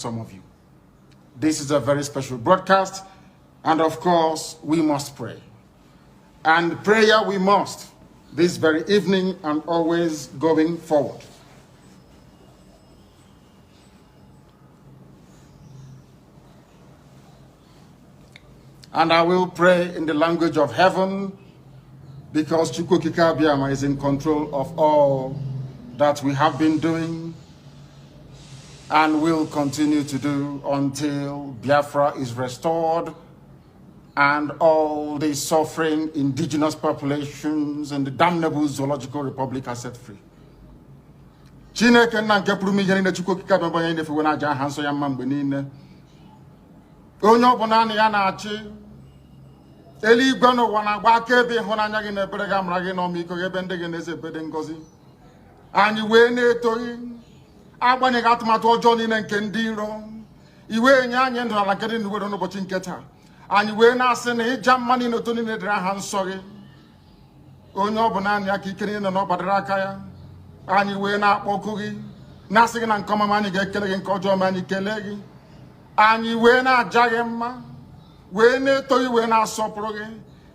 some of you. This is a very special broadcast, and of course, we must pray. And prayer we must, this very evening and always going forward. And I will pray in the language of heaven, because Chukwuokike Abiama is in control of all that we have been doing and will continue to do until Biafra is restored and all the suffering indigenous populations in the damnable Zoological Republic are set free. Chineke na nke pụrụ ihe niile Chukwuokike Abiama onye na-efewe na aja aha nsọ ya mma mgbe niile. Onye ọbụla na ya na-achị eluigwe n'ụwa na-agba akaebe ịhụnanya gị na ebere gị amara gị na ọmịiko gị ebe ndị gị na-eze ebede ngọzi. Anyị wee na-etoghị agbanyeghị atụmatụ ọjọọ niile nke ndị iro. Iwe nye anyị ndụ ala nke dị n'uwe n'ụbọchị nke taa. Anyị wee na-asị na ịja mma niile otu niile dịrị aha nsọ gị. Onye ọbụla anyị aka ike niile na ọgbadara aka ya. Anyị wee na-akpọku gị na-asị gị na nke ọma anyị ga-ekele gị, nke ọjọọ ma anyị kelee gị. Anyị wee na-aja gị mma, wee na-etoghị, wee na-asọpụrụ gị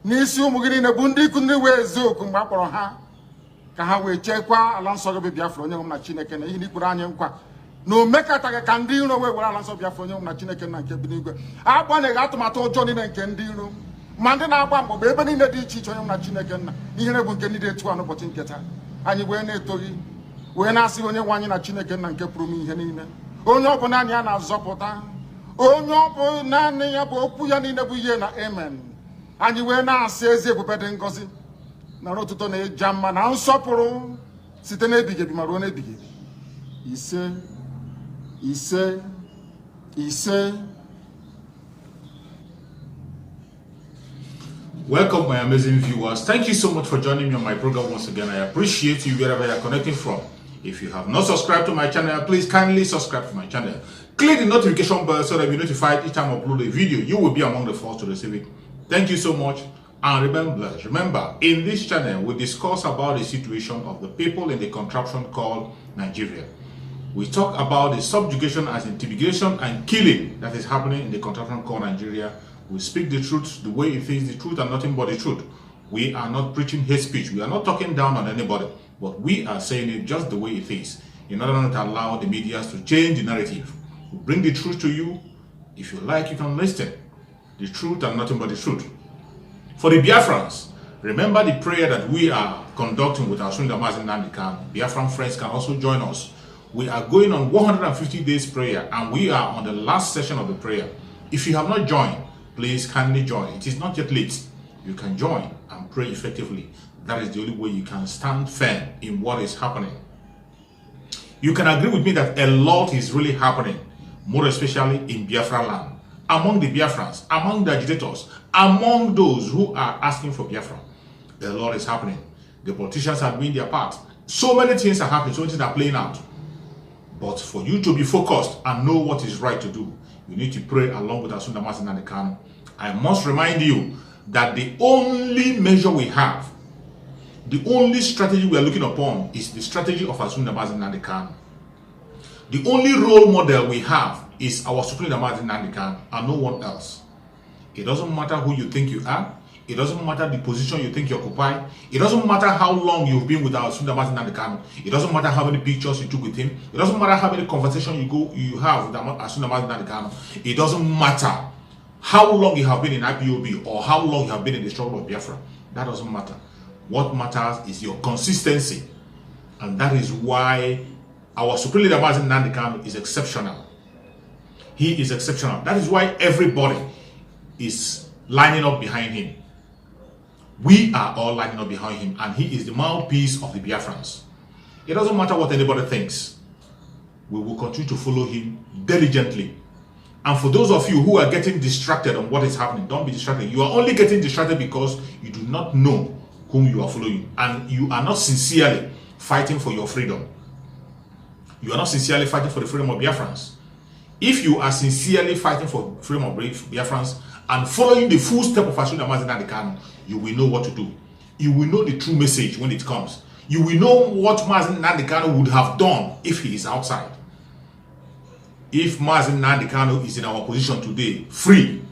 n'isi ụmụ gị niile bụ ndị ikwu ndị wee eziokwu mgbe a kpọrọ ha ka ha wee chekwaa ala nsọ gị bụ Biafra onye nwe na Chineke na ihe n'ikpere anyị nkwa na o mekataghị ka ndị iro wee were ala nsọ Biafra onye nwe na Chineke na nke bi n'igwe. Agbanyeghị atụmatụ ọjọọ niile nke ndị iro ma ndị na-agba mgbọgba ebe niile dị iche iche onye nwe na Chineke na ihere bụ nke ndị dị etu a n'ụbọchị nke taa. Anyị wee na-etoghị, wee na-asị onye nwe anyị na Chineke na nke pụrụ m ihe niile, onye ọ bụla anyị a na-azọpụta, onye ọ bụ naanị ya bụ okwu ya niile bụ ihe na amen. Anyị wee na-asị ezi ebube dị ngọzi na otuto na ịja mma na nsọpụrụ site n'ebighị ebi ma ruo n'ebighị ebi. Ise ise ise. Welcome, my amazing viewers. Thank you so much for joining me on my program once again. I appreciate you wherever you are connecting from. If you have not subscribed to my channel, please kindly subscribe to my channel. Click the notification bell so that you'll be notified each time I upload a video. You will be among the first to receive it. Thank you so much, and remember, in this channel we discuss about the situation of the people in the contraption called Nigeria. We talk about the subjugation and intimidation and killing that is happening in the contraption called Nigeria. We speak the truth the way it is, the truth and nothing but the truth. We are not preaching hate speech. We are not talking down on anybody, but we are saying it just the way it is, in order not to allow the media to change the narrative. We bring the truth to you. If you like, you can listen. The truth and nothing but the truth. For the Biafrans, remember the prayer that we are conducting with our Sunda Mazi Nnamdi Kanu. Biafran friends can also join us. We are going on 150 days prayer, and we are on the last session of the prayer. If you have not joined, please kindly join. It is not yet late. You can join and pray effectively. That is the only way you can stand firm in what is happening. You can agree with me that a lot is really happening, more especially in Biafra land, among the Biafrans, among the agitators, among those who are asking for Biafra. A lot is happening. The politicians are doing their part. So many things are happening, so many things are playing out. But for you to be focused and know what is right to do, you need to pray along with Asunda Mazi Nnamdi Kanu. I must remind you that the only measure we have, the only strategy we are looking upon is the strategy of Asunda Mazi Nnamdi Kanu. The only role model we have is our Supreme Mazi Nnamdi Kanu and no one else. It doesn't matter who you think you are. It doesn't matter the position you think you occupy. It doesn't matter how long you've been with our Supreme Mazi Nnamdi Kanu. It doesn't matter how many pictures you took with him. It doesn't matter how many conversations you have with Asunda Mazi Nnamdi Kanu. It doesn't matter how long you have been in IPOB or how long you have been in the struggle of Biafra. That doesn't matter. What matters is your consistency. And that is why our Supreme Leader Mazi Nnamdi Kanu is exceptional. He is exceptional. That is why everybody is lining up behind him. We are all lining up behind him, and he is the mouthpiece of the Biafrans. It doesn't matter what anybody thinks. We will continue to follow him diligently. And for those of you who are getting distracted on what is happening, don't be distracted. You are only getting distracted because you do not know whom you are following, and you are not sincerely fighting for your freedom. You are not sincerely fighting for the freedom of Biafrans. If you are sincerely fighting for freedom of Biafrans and following the full step of Asunda Mazi Nnamdi Kanu, you will know what to do. You will know the true message when it comes. You will know what Mazi Nnamdi Kanu would have done if he is outside. if Mazi Nnamdi Kanu is in our position today, free,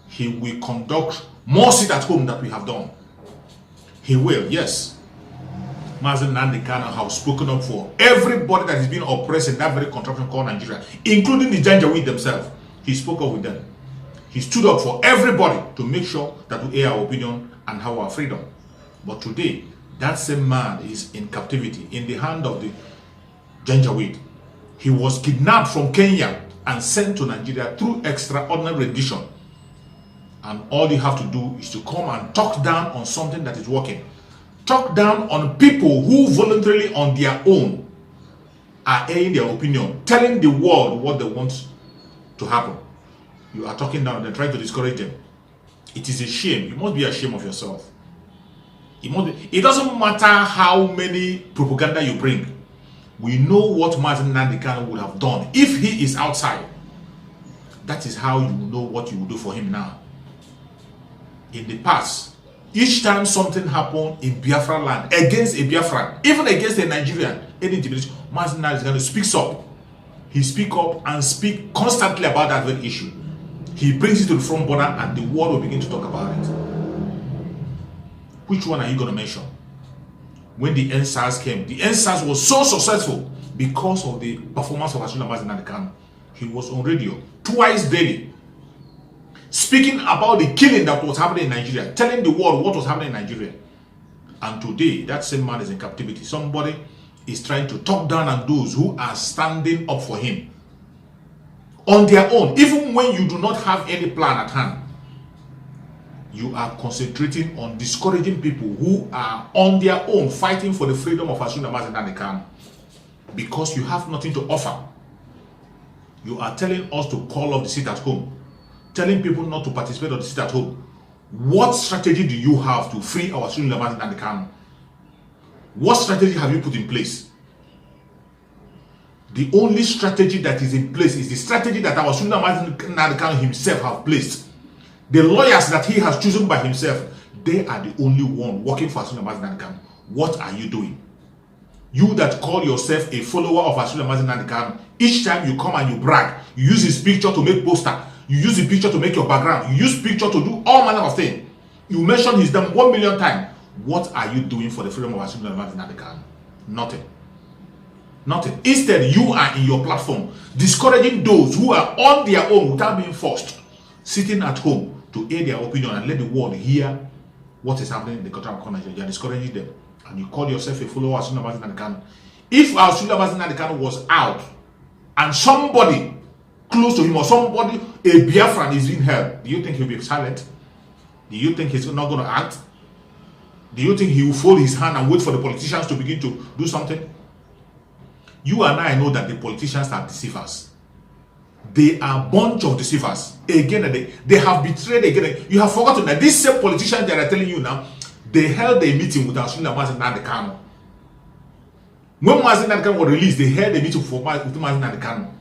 he will conduct more sit at home that we have done. He will, yes. Mazi Nnamdi Kanu has spoken up for everybody that is being oppressed in that very contraption called Nigeria, including the Janjaweed themselves. He spoke up with them. He stood up for everybody to make sure that we air our opinion and have our freedom. But today, that same man is in captivity in the hand of the Janjaweed. He was kidnapped from Kenya and sent to Nigeria through extraordinary rendition. And all you have to do is to come and talk down on something that is working. Talk down on people who voluntarily on their own are airing their opinion, telling the world what they want to happen. You are talking down and trying to discourage them. It is a shame. You must be ashamed of yourself. It doesn't matter how many propaganda you bring. We know what Mazi Nnamdi Kanu would have done if he is outside. That is how you know what you will do for him now. In the past, each time something happened in Biafra land against a Biafran, even against a Nigerian, any intimidation, Mazi Nnamdi Kanu speaks up. He speaks up and speaks constantly about that very issue. He brings it to the front border and the world will begin to talk about it. Which one are you going to mention? When the NSAS came, the NSAS was so successful because of the performance of Mazi Nnamdi Kanu. He was on radio twice daily, speaking about the killing that was happening in Nigeria, telling the world what was happening in Nigeria. And today, that same man is in captivity. Somebody is trying to talk down on those who are standing up for him on their own. Even when you do not have any plan at hand, you are concentrating on discouraging people who are on their own fighting for the freedom of Mazi Nnamdi Kanu because you have nothing to offer. You are telling us to call off the sit at home, telling people not to participate on the sit at home. What strategy do you have to free our Mazi Nnamdi Kanu? What strategy have you put in place? The only strategy that is in place is the strategy that our Mazi Nnamdi Kanu himself have placed. The lawyers that he has chosen by himself, they are the only one working for Mazi Nnamdi Kanu. What are you doing? You that call yourself a follower of Mazi Nnamdi Kanu, each time you come and you brag, you use his picture to make poster, you use the picture to make your background, you use picture to do all manner of things. You mention his name 1 million times. What are you doing for the freedom of Mazi Nnamdi Kanu? Nothing. Nothing. Instead, you are in your platform discouraging those who are on their own without being forced, sitting at home to air their opinion and let the world hear what is happening in the country of Nigeria. You are discouraging them. And you call yourself a follower of Mazi Nnamdi Kanu. If Mazi Nnamdi Kanu was out and somebody close to him or somebody, a Biafran is being held, do you think he'll be silent? Do you think he's not going to act? Do you think he will fold his hand and wait for the politicians to begin to do something? You and I know that the politicians are deceivers. They are a bunch of deceivers. Again and they have betrayed again. You have forgotten that these same politicians that are telling you now, they held a meeting with Mazi Nnamdi Kanu. When Mazi Nnamdi Kanu was released, they held a meeting with Mazi Nnamdi Kanu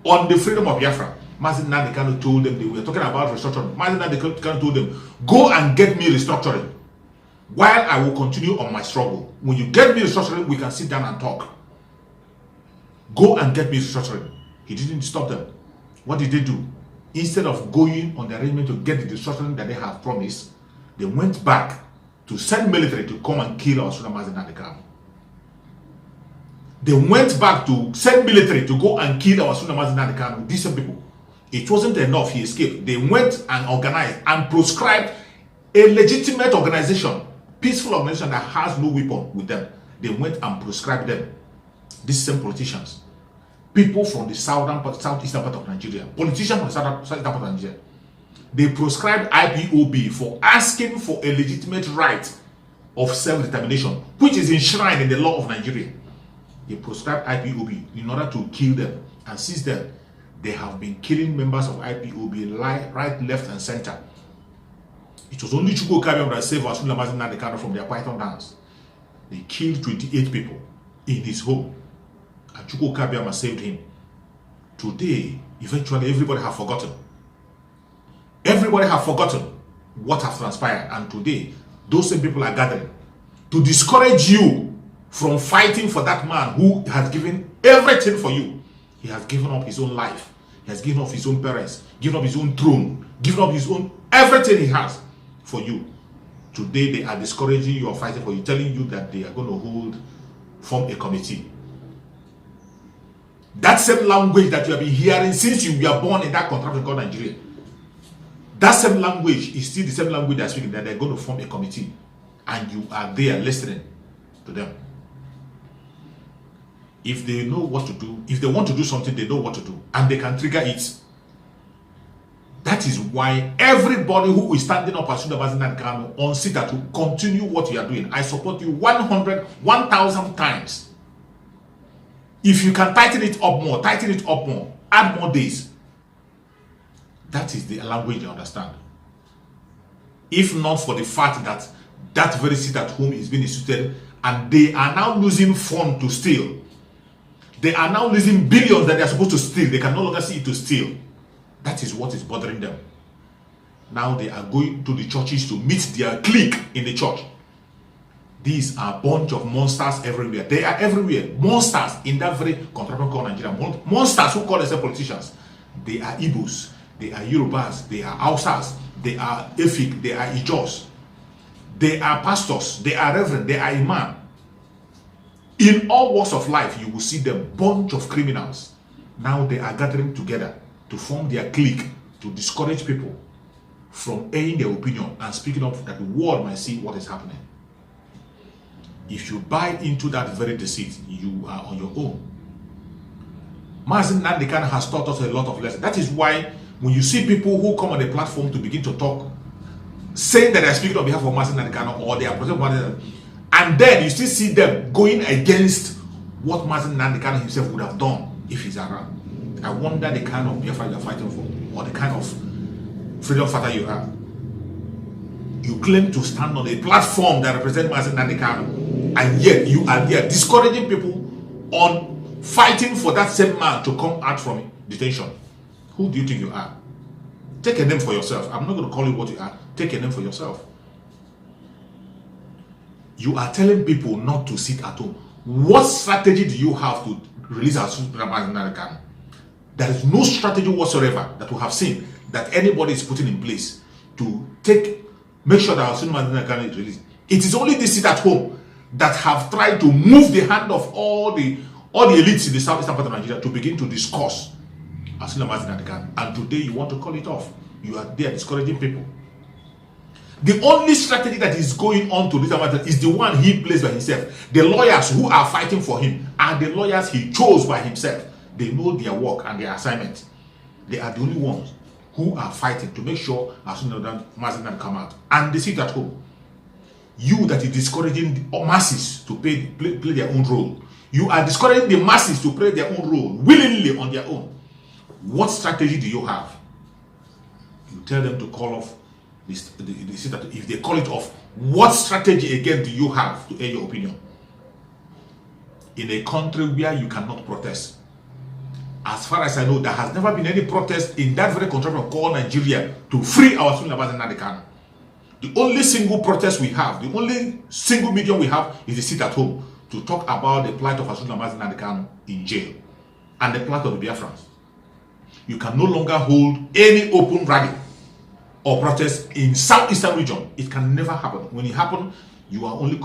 on the freedom of Biafra. Mazi Nnamdi Kanu told them, they were talking about restructuring. Mazi Nnamdi Kanu told them, go and get me restructuring while I will continue on my struggle. When you get me restructuring, we can sit down and talk. Go and get me restructuring. He didn't stop them. What did they do? Instead of going on the arrangement to get the restructuring that they have promised, they went back to send military to come and kill our Mazi Nnamdi Kanu. They went back to send military to go and kill our Mazi Nnamdi Kanu. These people. It wasn't enough. He escaped. They went and organized and proscribed a legitimate organization, peaceful organization that has no weapon with them. They went and proscribed them. These same politicians, people from the southeastern part of Nigeria, politicians from the southeastern part of Nigeria, they proscribed IPOB for asking for a legitimate right of self-determination, which is enshrined in the law of Nigeria. They proscribed IPOB in order to kill them, and since then, they have been killing members of IPOB right, left, and center. It was only Chukwu Okabiam that saved Mazi Nnamdi Kanu from their python dance. They killed 28 people in his home. And Chukwu Okabiam saved him. Today, eventually, everybody have forgotten. Everybody have forgotten what has transpired. And today, those same people are gathering to discourage you from fighting for that man who has given everything for you. He has given up his own life He has given up his own parents, given up his own throne, given up his own everything he has for you. Today they are discouraging you or fighting for you, telling you that they are going to form a committee. That same language that you have been hearing since you were born in that contraption called Nigeria, that same language is still the same language they're speaking, that they're going to form a committee, and you are there listening to them. If they know what to do, if they want to do something, they know what to do, and they can trigger it. That is why everybody who is standing up as Nnamdi Kanu on SITA to continue what you are doing, I support you 1,000 times. If you can tighten it up more, add more days. That is the language you understand. If not for the fact that that very seat at home is being instituted, and they are now losing funds to steal. They are now losing billions that they are supposed to steal. They can no longer see it to steal. That is what is bothering them. Now they are going to the churches to meet their clique in the church. These are a bunch of monsters everywhere. They are everywhere. Monsters in that very contraption called Nigeria. Monsters who call themselves politicians. They are Igbos. They are Yorubas. They are Hausas. They are Efik. They are Ijos. They are pastors. They are reverend. They are imam. In all walks of life, you will see them, bunch of criminals. Now they are gathering together to form their clique to discourage people from airing their opinion and speaking up that the world might see what is happening. If you buy into that very deceit, you are on your own. Mazi Nnamdi Kanu has taught us a lot of lessons. That is why when you see people who come on the platform to begin to talk, saying that they are speaking on behalf of Mazi Nnamdi Kanu or they are protecting Mazi Nnamdi Kanu, and then you still see them going against what Mazi Nnamdi Kanu himself would have done if he's around. I wonder the kind of Biafra you're fighting for, or the kind of freedom fighter you are. You claim to stand on a platform that represents Mazi Nnamdi Kanu, and yet you are there discouraging people on fighting for that same man to come out from detention. Who do you think you are? Take a name for yourself. I'm not going to call you what you are. Take a name for yourself. You are telling people not to sit at home. What strategy do you have to release our Mazi Nnamdi Kanu? There is no strategy whatsoever that we have seen that anybody is putting in place to make sure that our Mazi Nnamdi Kanu is released. It is only the sit at home that have tried to move the hand of all the elites in the southeastern part of Nigeria to begin to discuss our Mazi Nnamdi Kanu. And today you want to call it off. You are there discouraging people. The only strategy that is going on to this matter is the one he plays by himself. The lawyers who are fighting for him are the lawyers he chose by himself. They know their work and their assignment. They are the only ones who are fighting to make sure as soon as Mazi Nnamdi come out. And they sit at home. You that is discouraging the masses to play their own role. You are discouraging the masses to play their own role willingly on their own. What strategy do you have? You tell them to call off if they call it off. What strategy again do you have to air your opinion? In a country where you cannot protest. As far as I know, there has never been any protest in that very country called Nigeria to free our Mazi Nnamdi Kanu. The only single protest we have, the only single medium we have is the sit at home to talk about the plight of Mazi Nnamdi Kanu in jail and the plight of the Biafrans. You can no longer hold any open rally or protest in southeastern region. It can never happen. When it happens, you are only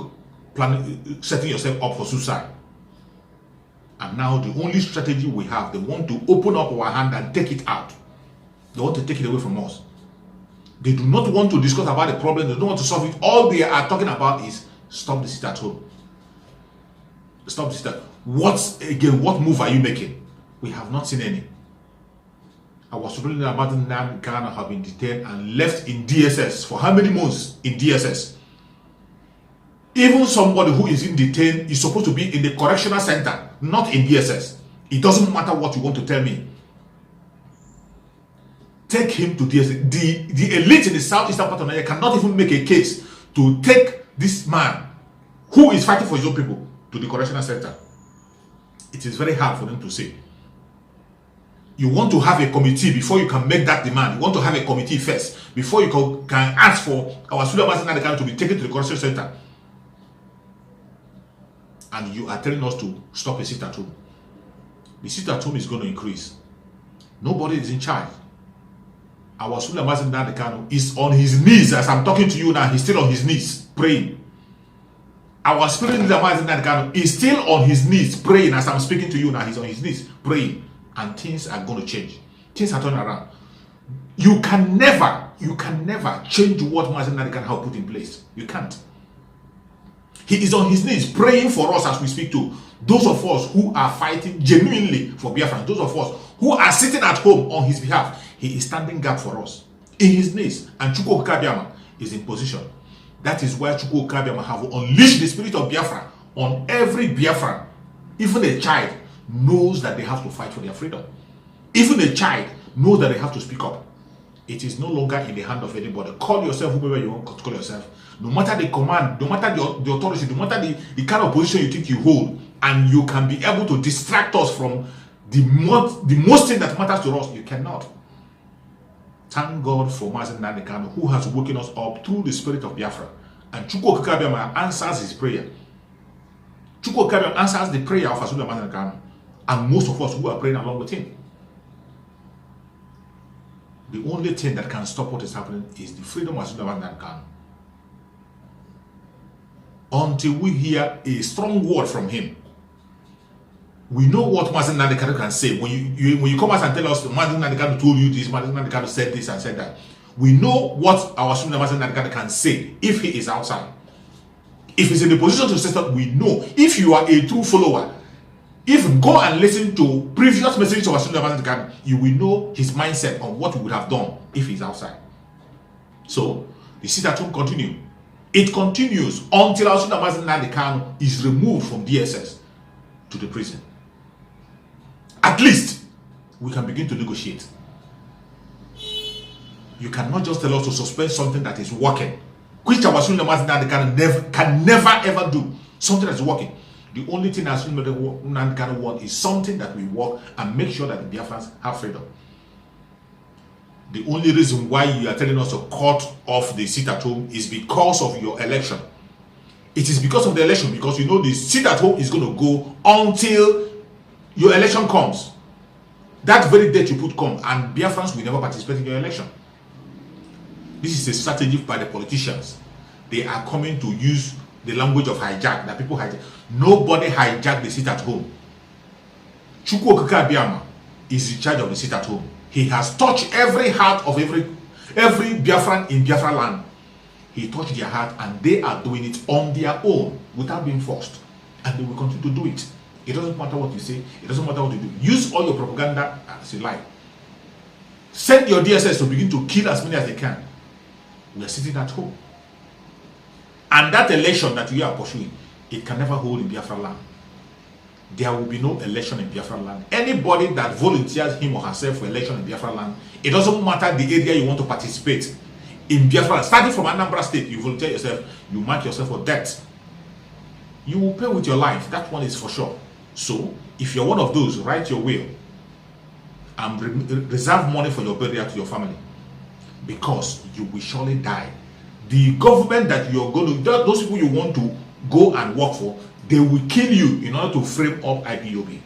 setting yourself up for suicide. And now the only strategy we have, they want to open up our hand and take it out. They want to take it away from us. They do not want to discuss about the problem. They don't want to solve it. All they are talking about is stop the sit at home. Stop the sit at home. What move are you making? We have not seen any. Our Supreme Leader Mazi Nnamdi Kanu have been detained and left in DSS for how many months in DSS? Even somebody who is in detained is supposed to be in the correctional center, not in DSS. It doesn't matter what you want to tell me. Take him to DSS. The elite in the southeastern part of Nigeria cannot even make a case to take this man who is fighting for his own people to the correctional center. It is very hard for them to say. You want to have a committee before you can make that demand. You want to have a committee first before you can ask for our Mazi Nnamdi Kanu to be taken to the correctional center. And you are telling us to stop a sit at home. The sit at home is going to increase. Nobody is in charge. Our Sulaiman Mazi Nnamdi Kanu is on his knees as I'm talking to you now. He's still on his knees praying. Our spirit leader Mazi Nnamdi Kanu is still on his knees praying as I'm speaking to you now. He's on his knees praying, and things are going to change. Things are turning around. You can never change what Mazi Nnamdi Kanu have put in place. You can't. He is on his knees praying for us as we speak to those of us who are fighting genuinely for Biafra. Those of us who are sitting at home on his behalf. He is standing gap for us in his knees, and Chukwu Okike Abiama is in position. That is why Chukwu Okike Abiama have unleashed the spirit of Biafra on every Biafran. Even a child knows that they have to fight for their freedom. Even a child knows that they have to speak up. It is no longer in the hand of anybody. Call yourself whoever you want to call yourself. No matter the command, no matter the authority, no matter the kind of position you think you hold, and you can be able to distract us from the most thing that matters to us, you cannot. Thank God for Mazi Nnamdi Kanu, who has woken us up through the spirit of Biafra. And Chukwu Okike Abiama answers his prayer. Chukwu Okike Abiama answers the prayer of Mazi Nnamdi Kanu, and most of us who are praying along with him. The only thing that can stop what is happening is the freedom of Mazi Nnamdi Kanu. Until we hear a strong word from him, we know what Mazi Nnamdi Kanu can say. When you come out and tell us Mazi Nnamdi Kanu told you this, Mazi Nnamdi Kanu said this and said that, we know what our student Mazi Nnamdi Kanu can say if he is outside. If he's in the position to say that, we know. If you are a true follower, if go and listen to previous messages of our student Mazi Nnamdi Kanu, you will know his mindset on what we would have done if he's outside. So the sit at home continue. It continues until our student Mazi Nnamdi Kanu is removed from DSS to the prison. At least we can begin to negotiate. You cannot just tell us to suspend something that is working, which our Sulaiman Mazi Nnamdi Kanu can never ever do. Something that is working. The only thing our Sulaiman Mazi Kanu want is something that will work and make sure that the Biafrans have freedom. The only reason why you are telling us to cut off the sit at home is because of your election. It is because of the election, because you know the sit at home is going to go until your election comes. That very date you put come, and Biafrans will never participate in your election. This is a strategy by the politicians. They are coming to use the language of hijack, that people hijack. Nobody hijacked the sit at home. Chukwu Okike Abiama is in charge of the sit at home. He has touched every heart of every Biafran in Biafra land. He touched their heart, and they are doing it on their own without being forced. And they will continue to do it. It doesn't matter what you say. It doesn't matter what you do. Use all your propaganda as you like. Send your DSS to begin to kill as many as they can. We are sitting at home. And that election that you are pursuing, it can never hold in Biafra land. There will be no election in Biafra land. Anybody that volunteers him or herself for election in Biafra land, it doesn't matter the area you want to participate in Biafra land. Starting from Anambra State, you volunteer yourself, you mark yourself for debt. You will pay with your life. That one is for sure. So, if you're one of those, write your will and reserve money for your burial to your family, because you will surely die. The government that you're going to, those people you want to go and work for, they will kill you in order to frame up IPOB.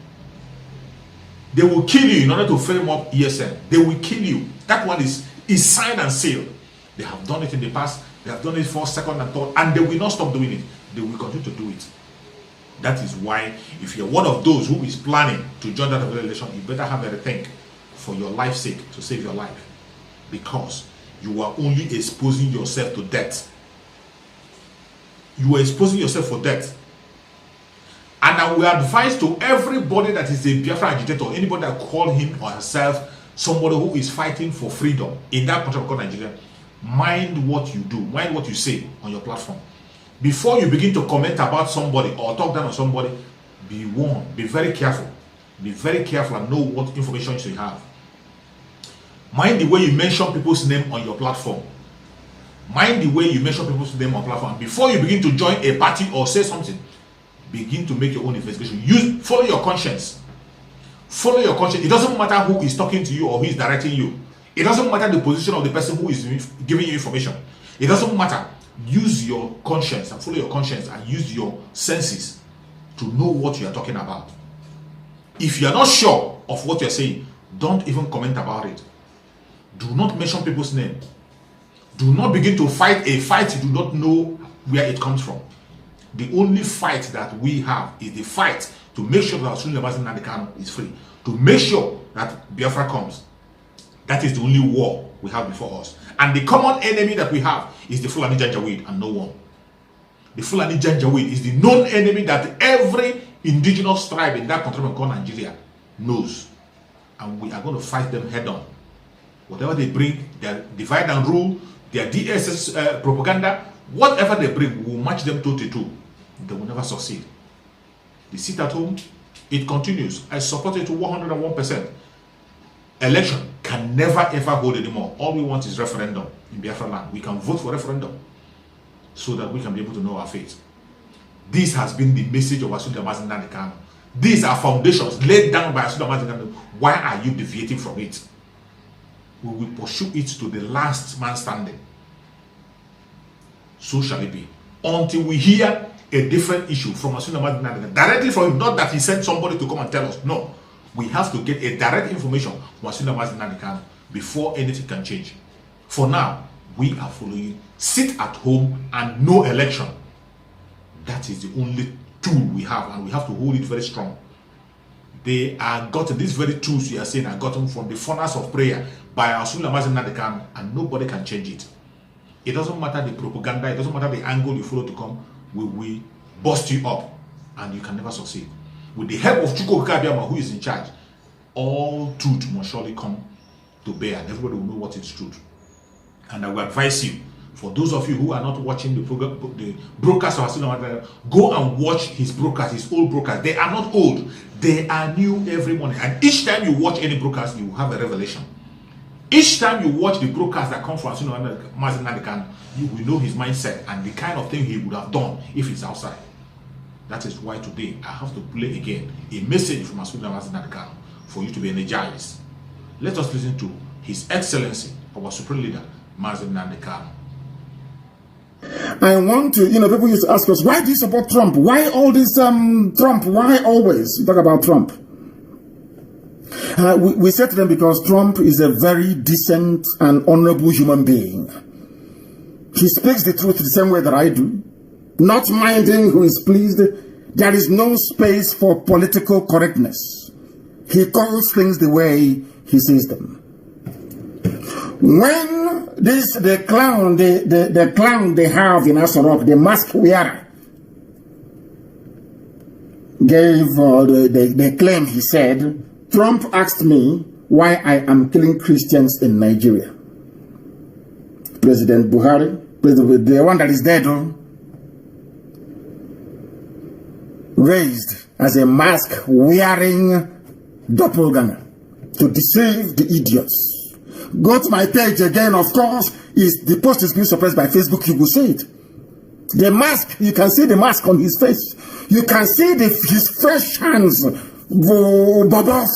They will kill you in order to frame up ESN. They will kill you. That one is signed and sealed. They have done it in the past. They have done it for second and third, and they will not stop doing it. They will continue to do it. That is why, if you're one of those who is planning to join that election, you better have a rethink for your life's sake, to save your life, because you are only exposing yourself to death. You are exposing yourself for death. And I will advise to everybody that is a Biafra agitator, anybody that call him or herself somebody who is fighting for freedom in that country called Nigeria, mind what you do, mind what you say on your platform. Before you begin to comment about somebody or talk down on somebody, be warned, be very careful. Be very careful and know what information you have. Mind the way you mention people's name on your platform. Mind the way you mention people's name on platform. Before you begin to join a party or say something, begin to make your own investigation. Follow your conscience. Follow your conscience. It doesn't matter who is talking to you or who is directing you. It doesn't matter the position of the person who is giving you information. It doesn't matter. Use your conscience and follow your conscience and use your senses to know what you are talking about. If you are not sure of what you are saying, Don't even comment about it. Do not mention people's name. Do not begin to fight a fight you do not know where it comes from. The only fight that we have is the fight to make sure that Sultan Nnamdi Kanu is free. To make sure that Biafra comes. That is the only war we have before us. And the common enemy that we have is the Fulani Janjaweed and no one. The Fulani Janjaweed is the known enemy that every indigenous tribe in that country called Nigeria knows. And we are going to fight them head on. Whatever they bring, their divide and rule, their DSS propaganda, whatever they bring, we will match them toe to toe. They will never succeed. They sit at home, it continues. I support it to 101%. Election can never ever hold anymore. All we want is referendum in Biafra land. We can vote for referendum so that we can be able to know our fate. This has been the message of Asuda Nnamdi Kanu. These are foundations laid down by Asuda Nnamdi Kanu. Why are you deviating from it? We will pursue it to the last man standing. So shall it be. Until we hear a different issue from Asuda Nnamdi Kanu, directly from him, not that he sent somebody to come and tell us. No. We have to get a direct information from Asuda Nnamdi Kanu before anything can change. For now, we are following. Sit at home and no election. That is the only tool we have, and we have to hold it very strong. They are gotten, these very tools you are saying are gotten from the furnace of prayer by Asuda Nnamdi Kanu, and nobody can change it. It doesn't matter the propaganda, it doesn't matter the angle you follow to come, we will bust you up, and you can never succeed. With the help of Chukwu Okike Abiama, who is in charge, all truth must surely come to bear, and everybody will know what is truth. And I will advise you, for those of you who are not watching the program, the broadcast of Asuda Nnamdi Kanu, go and watch his broadcast, his old broadcast. They are not old, they are new every morning. And each time you watch any broadcast, you will have a revelation. Each time you watch the broadcast that comes from Asuda Nnamdi Kanu, you will know his mindset and the kind of thing he would have done if he's outside. That is why today I have to play again a message from Asuda Nnamdi Kanu for you to be energized. Let us listen to His Excellency, our Supreme Leader, Mazi Nnamdi Kanu. I want to, people used to ask us, why do you support Trump? Why all this Trump? Why always talk about Trump? We said to them because Trump is a very decent and honorable human being. He speaks the truth the same way that I do, not minding who is pleased. There is no space for political correctness. He calls things the way he sees them. When the clown they have in Aso Rock, the mask wearer, gave the claim, he said, Trump asked me why I am killing Christians in Nigeria. President Buhari, the one that is dead, raised as a mask wearing doppelganger to deceive the idiots. Go to my page again, of course, the post is being suppressed by Facebook, you will see it. The mask, you can see the mask on his face. You can see his fresh hands,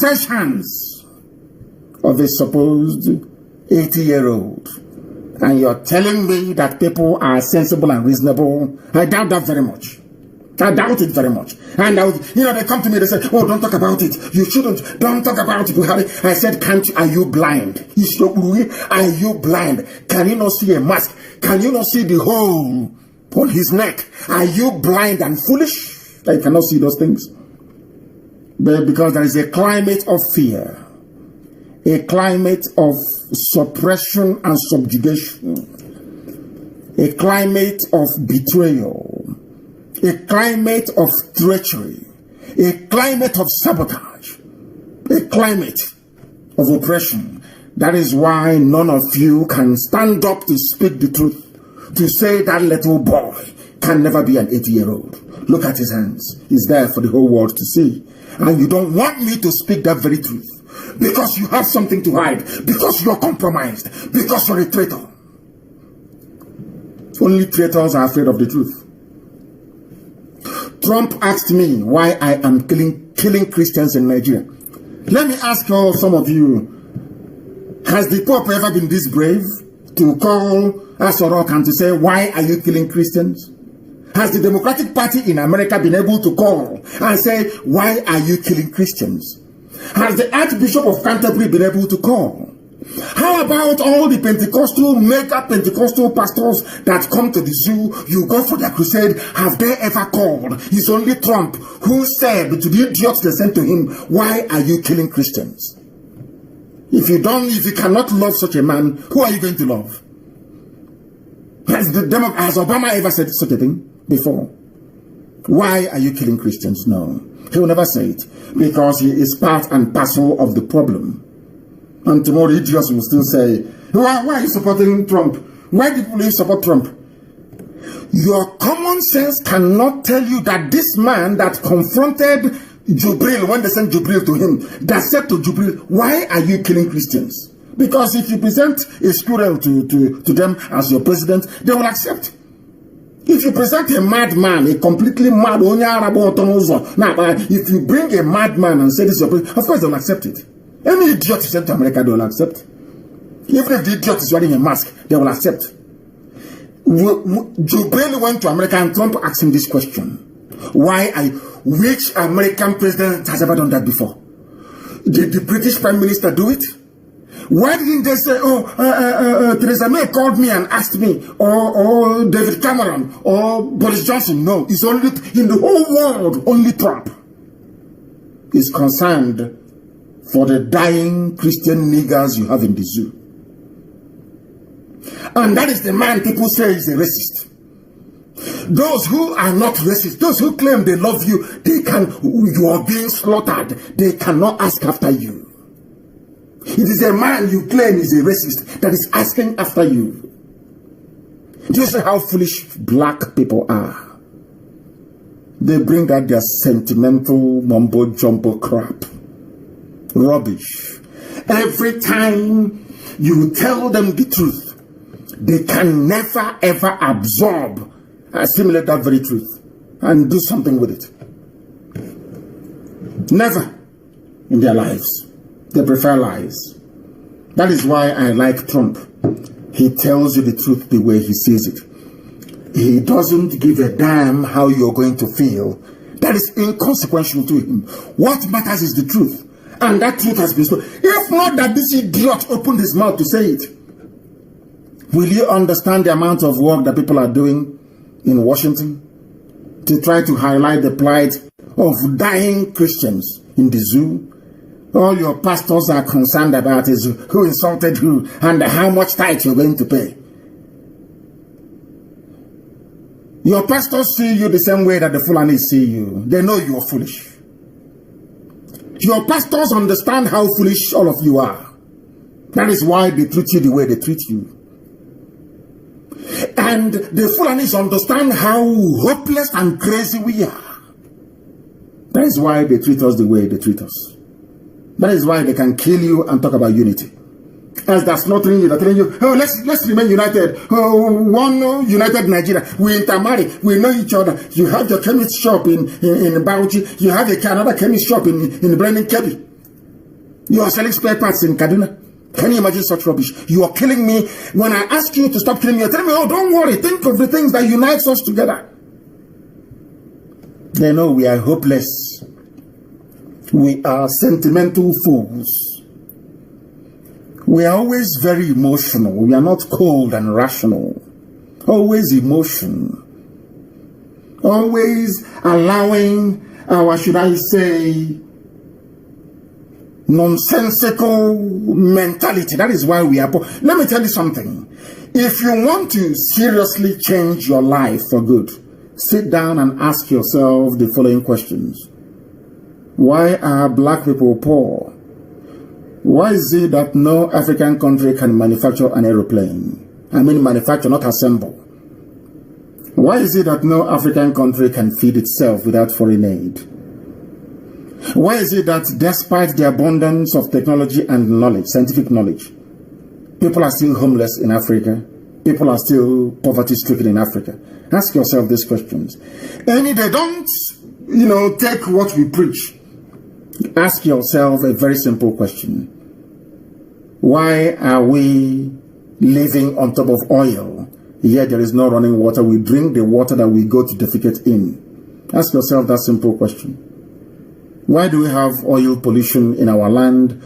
fresh hands of a supposed 80-year-old. And you're telling me that people are sensible and reasonable? I doubt that very much. I doubt it very much. And they come to me, they say, oh, don't talk about it. You shouldn't. Don't talk about it, Buhari. I said, are you blind? Are you blind? Can you not see a mask? Can you not see the hole on his neck? Are you blind and foolish that you cannot see those things? But because there is a climate of fear, a climate of suppression and subjugation, a climate of betrayal, a climate of treachery, a climate of sabotage, a climate of oppression. That is why none of you can stand up to speak the truth, to say that little boy can never be an 80-year-old. Look at his hands. He's there for the whole world to see. And you don't want me to speak that very truth because you have something to hide, because you're compromised, because you're a traitor. Only traitors are afraid of the truth. Trump asked me why I am killing Christians in Nigeria. Let me ask some of you, has the Pope ever been this brave to call Aso Rock and to say, why are you killing Christians? Has the Democratic Party in America been able to call and say, why are you killing Christians? has the Archbishop of Canterbury been able to call? How about all the mega Pentecostal pastors that come to the zoo, you go for their crusade, have they ever called? It's only Trump who said to the idiots they sent to him, why are you killing Christians? If you cannot love such a man, who are you going to love? Has Obama ever said such a thing before? Why are you killing Christians? No, he will never say it, because he is part and parcel of the problem. And tomorrow idiots will still say, why are you supporting Trump? Why did you support Trump? Your common sense cannot tell you that this man that confronted Jubril, when they sent Jubril to him, that said to Jubril, why are you killing Christians? Because if you present a squirrel to them as your president, they will accept. If you present a madman, a completely mad, if you bring a madman and say this is your president, of course they will accept it. Any idiot you send to America, they will accept. Even if the idiot is wearing a mask, they will accept. Jubril went to America and Trump asked him this question. Which American president has ever done that before? Did the British Prime Minister do it? Why didn't they say, Theresa May called me and asked me, or David Cameron, or Boris Johnson? No, it's only, in the whole world, only Trump is concerned for the dying Christian niggers you have in the zoo. And that is the man people say is a racist. Those who are not racist, those who claim they love you, you are being slaughtered. They cannot ask after you. It is a man you claim is a racist that is asking after you. Do you see how foolish black people are? They bring out their sentimental mumbo jumbo crap. Rubbish. Every time you tell them the truth, they can never ever absorb, assimilate that very truth and do something with it. Never in their lives. They prefer lies. That is why I like Trump. He tells you the truth the way he sees it. He doesn't give a damn how you're going to feel. That is inconsequential to him. What matters is the truth. And that truth has been spoken. If not that this idiot opened his mouth to say it, will you understand the amount of work that people are doing in Washington to try to highlight the plight of dying Christians in the zoo? All your pastors are concerned about is who insulted who and how much tithe you're going to pay. Your pastors see you the same way that the Fulanis see you. They know you are foolish. Your pastors understand how foolish all of you are. That is why they treat you the way they treat you. And the Fulanis understand how hopeless and crazy we are. That is why they treat us the way they treat us. That is why they can kill you and talk about unity. As they're slaughtering you, they're telling you, oh, let's remain united. Oh, one united Nigeria. We intermarry. We know each other. You have your chemist shop in Bauchi. You have another chemist shop in Brennan Kebbi. You are selling spare parts in Kaduna. Can you imagine such rubbish? You are killing me. When I ask you to stop killing me, you're telling me, oh, don't worry. Think of the things that unites us together. They know we are hopeless. We are sentimental fools. We are always very emotional. We are not cold and rational. Always emotion. Always allowing our, should I say, nonsensical mentality. That is why we are poor. Let me tell you something. If you want to seriously change your life for good, sit down and ask yourself the following questions. Why are black people poor? Why is it that no African country can manufacture an aeroplane? I mean manufacture, not assemble. Why is it that no African country can feed itself without foreign aid? Why is it that despite the abundance of technology and knowledge, scientific knowledge, people are still homeless in Africa? People are still poverty-stricken in Africa? Ask yourself these questions. And if they don't, take what we preach, ask yourself a very simple question. Why are we living on top of oil, yet there is no running water? We drink the water that we go to defecate in. Ask yourself that simple question. Why do we have oil pollution in our land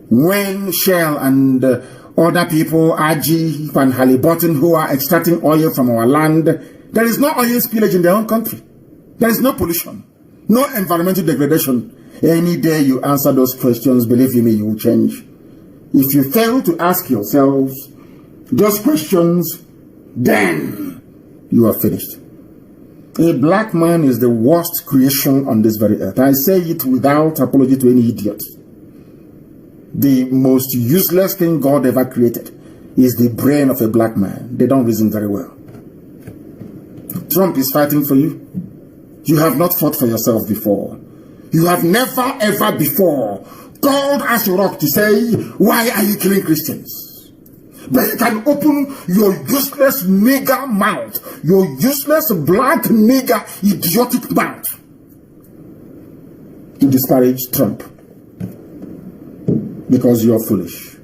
when Shell and other people, RG and Halliburton, who are extracting oil from our land, there is no oil spillage in their own country? There is no pollution, no environmental degradation. Any day you answer those questions, believe me, you will change. If you fail to ask yourselves those questions, then you are finished. A black man is the worst creation on this very earth. I say it without apology to any idiot. The most useless thing God ever created is the brain of a black man. They don't reason very well. Trump is fighting for you. You have not fought for yourself before. You have never ever before called Asurok to say, why are you killing Christians? But you can open your useless nigger mouth, your useless black nigger idiotic mouth to disparage Trump because you're foolish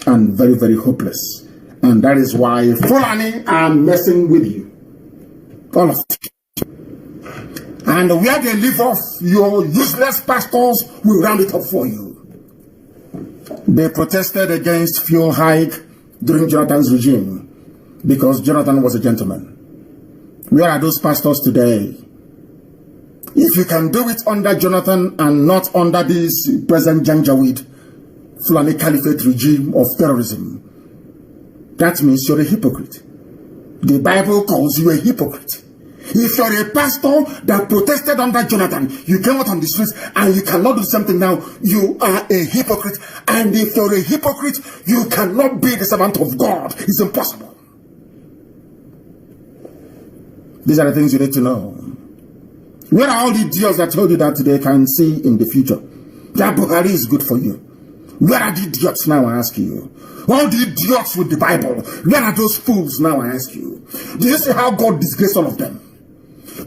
and very, very hopeless. And that is why Fulani are messing with you. All of you. And where they leave off, your useless pastors will round it up for you. They protested against fuel hike during Jonathan's regime because Jonathan was a gentleman. Where are those pastors today? If you can do it under Jonathan and not under this present Janjaweed Fulani Caliphate regime of terrorism, that means you're a hypocrite. The Bible calls you a hypocrite. If you're a pastor that protested under Jonathan, you came out on the streets and you cannot do something now, you are a hypocrite. And if you're a hypocrite, you cannot be the servant of God. It's impossible. These are the things you need to know. Where are all the idiots that told you that they can see in the future? That Buhari is good for you. Where are the idiots now, I ask you? All the idiots with the Bible, where are those fools now, I ask you? Do you see how God disgraced all of them?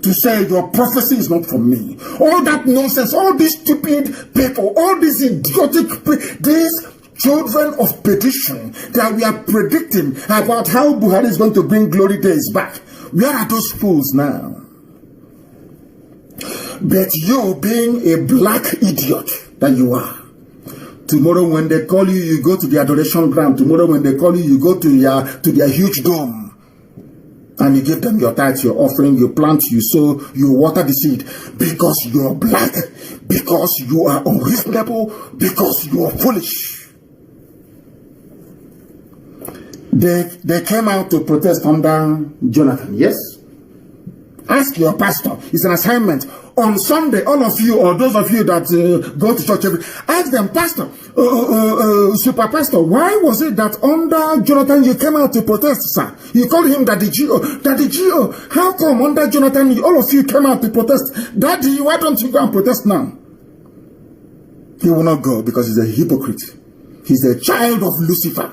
To say your prophecy is not from me. All that nonsense, all these stupid people, all these idiotic, these children of perdition that we are predicting about how Buhari is going to bring glory days back. Where are those fools now? But you being a black idiot that you are, tomorrow when they call you, you go to the adoration ground. Tomorrow when they call you, you go to their huge dome. And you give them your tithes, your offering, you plant, you sow, you water the seed. Because you are black, because you are unreasonable, because you are foolish. They came out to protest under Jonathan, yes? Ask your pastor. It's an assignment. On Sunday, all of you, or those of you that go to church, ask them, Pastor, Super Pastor, why was it that under Jonathan you came out to protest, sir? You called him Daddy Gio. Daddy Gio, how come under Jonathan all of you came out to protest? Daddy, why don't you go and protest now? He will not go because he's a hypocrite. He's a child of Lucifer.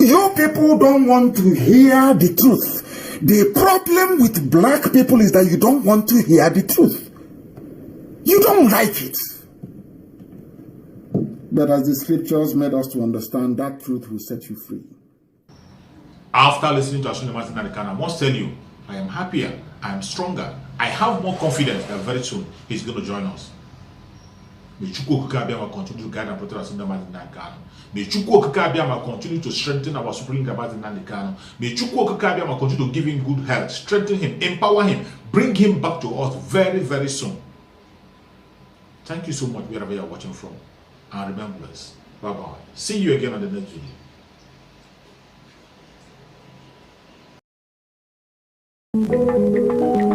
You people don't want to hear the truth. The problem with black people is that you don't want to hear the truth. You don't like it. But as the scriptures made us to understand, that truth will set you free. After listening to Asunde Martin Nnamdi Kanu, I must tell you, I am happier, I am stronger, I have more confidence that very soon he's going to join us. May Chukwu Okike Abiama continue to guide and protect Asunde Martin Nnamdi Kanu. May Chukwu Okike Abiama continue to strengthen our Supreme Leader Martin Nnamdi Kanu. May Chukwu Okike Abiama continue to give him good health, strengthen him, empower him, bring him back to earth very, very soon. Thank you so much wherever you are watching from. And remember blessed. Bye-bye. See you again on the next video.